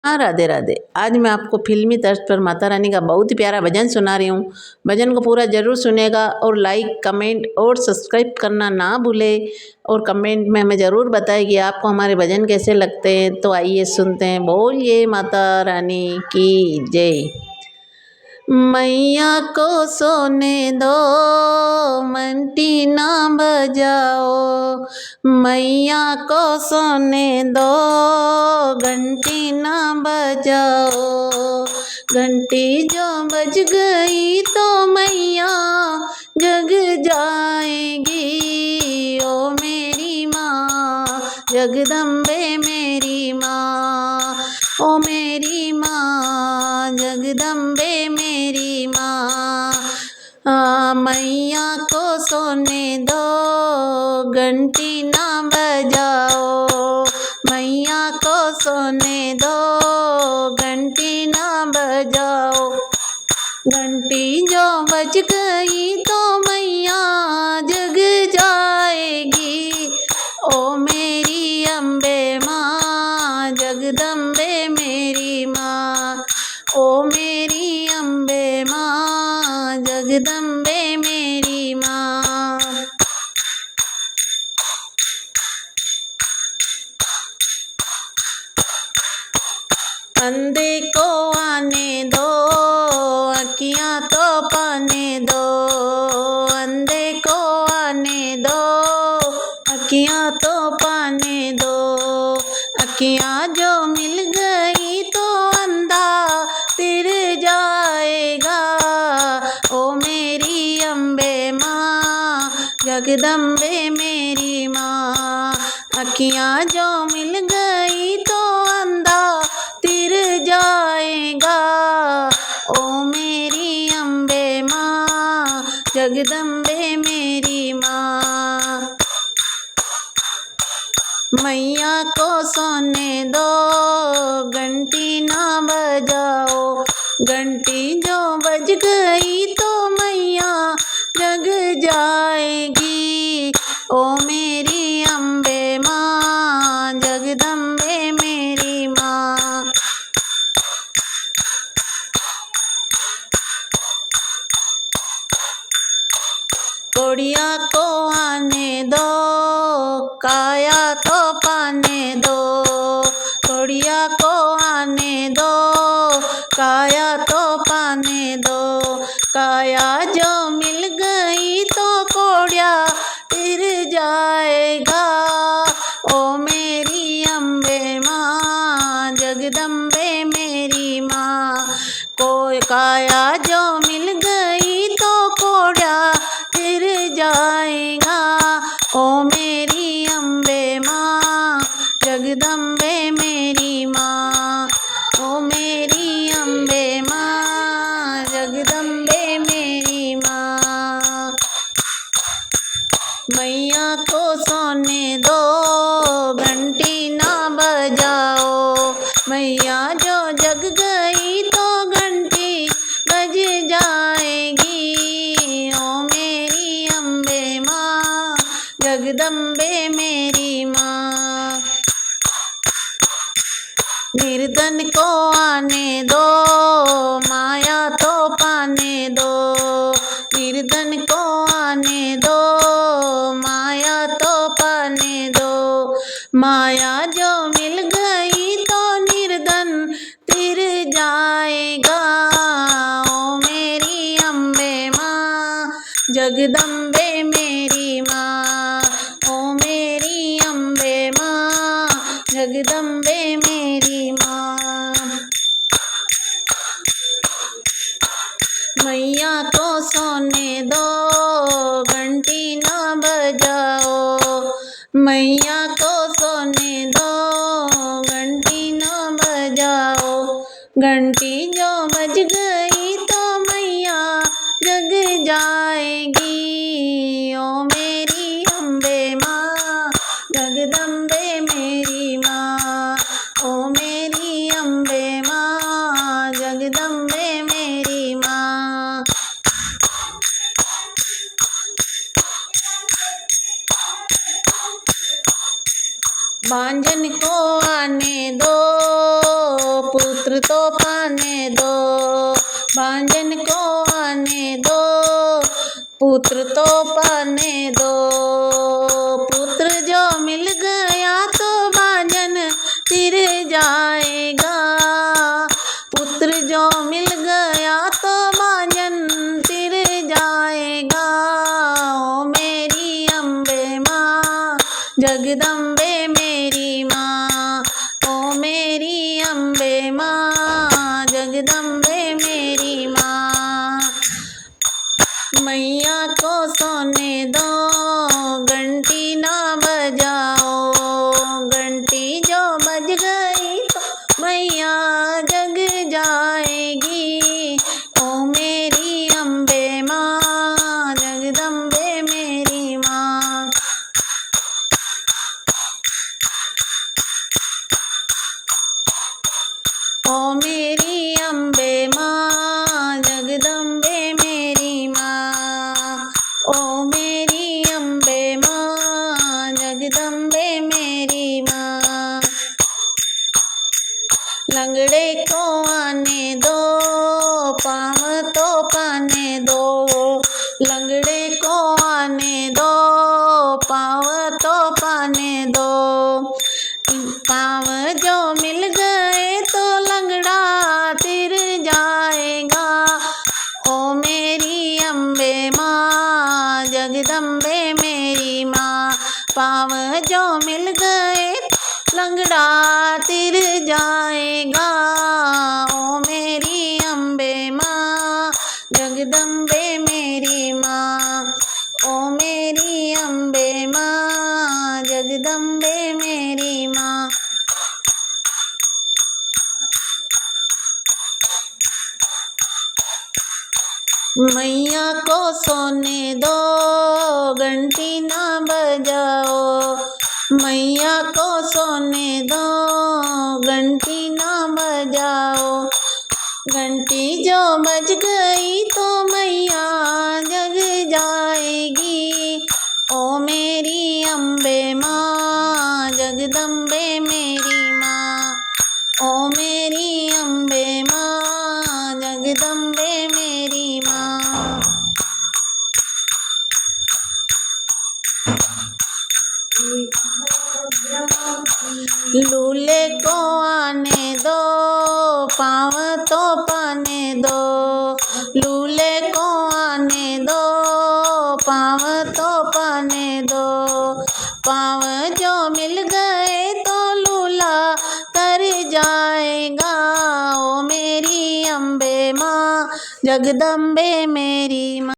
हाँ, राधे राधे। आज मैं आपको फिल्मी तर्ज पर माता रानी का बहुत ही प्यारा भजन सुना रही हूँ। भजन को पूरा ज़रूर सुनेगा और लाइक कमेंट और सब्सक्राइब करना ना भूले और कमेंट में हमें ज़रूर बताएं कि आपको हमारे भजन कैसे लगते हैं। तो आइए सुनते हैं। बोलिए माता रानी की जय। मैया को सोने दो घंटी ना बजाओ, मैया को सोने दो घंटी ना बजाओ। घंटी जो बज गई तो मैया जग जाएगी। ओ मेरी माँ जगदम्बे मेरी माँ, ओ मेरी माँ जगदम्बे मेरी माँ। मैया को सोने दो घंटी ना बजाओ, मैया को सोने दो घंटी ना बजाओ। घंटी जो बज गई तो मैया जग जाएगी। ओ मेरी अम्बे माँ जगदम्बे मेरी माँ, ओ मेरी अम्बे माँ जगदम्बे मेरी माँ। अंधे को आने दो अखियाँ तो पाने दो, अंधे को आने दो अखियाँ तो पाने दो। अखियाँ जो मिल गई तो अंधा फिर जाएगा। ओ मेरी अम्बे माँ जगदम्बे मेरी माँ। अखियाँ जो मिल गई तो अंधा फिर जाएगा। ओ मेरी अम्बे माँ जगदम्बे मेरी माँ। मैया को सोने दो घंटी ना बजाओ, घंटी जो बज गई तो मैया जग जाएगी। ओ मेरी अम्बे माँ जगदम्बे मेरी माँ। कोड़िया को आने दो काया तो पाने दो, कोड़िया को आने दो काया तो पाने दो। काया जो मिल गई तो कोड़िया फिर जाएगा। ओ मेरी अम्बे माँ जगदम्बे मेरी माँ। कोई काया जो मिल गई तो कोड़िया फिर जाएगा। ओ मेरी अम्बे माँ जगदम्बे मेरी माँ, ओ मेरी अम्बे माँ जगदम्बे मेरी माँ। मैया को सोने दो घंटी ना बजाओ, मैया जो जग गई तो घंटी बज जाएगी। ओ मेरी अम्बे माँ जगदम्बे मेरी माँ। निर्धन को आने दो माया तो पाने दो, निर्धन को आने दो माया तो पाने दो। माया जो मिल गई तो निर्धन फिर जाएगा। ओ मेरी अम्बे माँ जगदम्बे मेरी माँ, ओ मेरी अम्बे माँ जगदम्बे मेरी माँ। मैया को सोने दो घंटी ना बजाओ, मैया को सोने दो घंटी ना बजाओ। घंटी जो बज गई तो मैया जग जाएगी। ओ मेरी अम्बे माँ जगदम्बे मेरी माँ, ओ मेरी अम्बे माँ जगदम्बे मेरी माँ। बांझन को आने दो पुत्र तो पाने दो, भांजन को आने दो, पुत्र तो पाने दो। पुत्र जो मिल गया तो भांजन तिर जाएगा, पुत्र जो मिल गया तो भांजन तिर जाएगा। ओ मेरी अम्बे माँ, जगदम्बे मेरी माँ, ओ मेरी अम्बे माँ, जगदम्बे मेरी माँ। मैया को सोने दो, घंटी ना बजाओ, घंटी जो बज गई तो मैया जग जाएगी। ओ मेरी अम्बे माँ, जगदम्बे मेरी माँ। ओ मेरी अम्बे माँ, जगदम्बे मेरी माँ, ओ मेरी अम्बे माँ, जगदम्बे मेरी माँ। लंगड़े को आने दो, पाँव तो पाने दो, लंगड़े को आने दो, पाँव तो पाने दो। पाँव जो मिल गए तो लंगड़ा तिर जाएगा। ओ मेरी अम्बे माँ, जगदम्बे मेरी माँ, पाँव जो मिल गए लंगड़ा तिर जाएगा। ओ मेरी अम्बे माँ, जगदम्बे मेरी माँ, ओ मेरी अम्बे माँ, जगदम्बे मेरी माँ। मैया को सोने दो, घंटी ना बजाओ, मैया को सोने दो, घंटी ना बजाओ। घंटी जो बज गई तो मैया जग जाएगी। ओ मेरी अम्बे माँ, जगदम्बे मेरी माँ, ओ मेरी अम्बे माँ, जगदम्बे मेरी माँ। लूले को आने दो, पाँव तो पाने दो, लूले को आने दो, पाँव तो पाने दो। पाँव जो मिल गए तो लूला तर जाएगा। ओ मेरी अम्बे माँ, जगदम्बे मेरी माँ।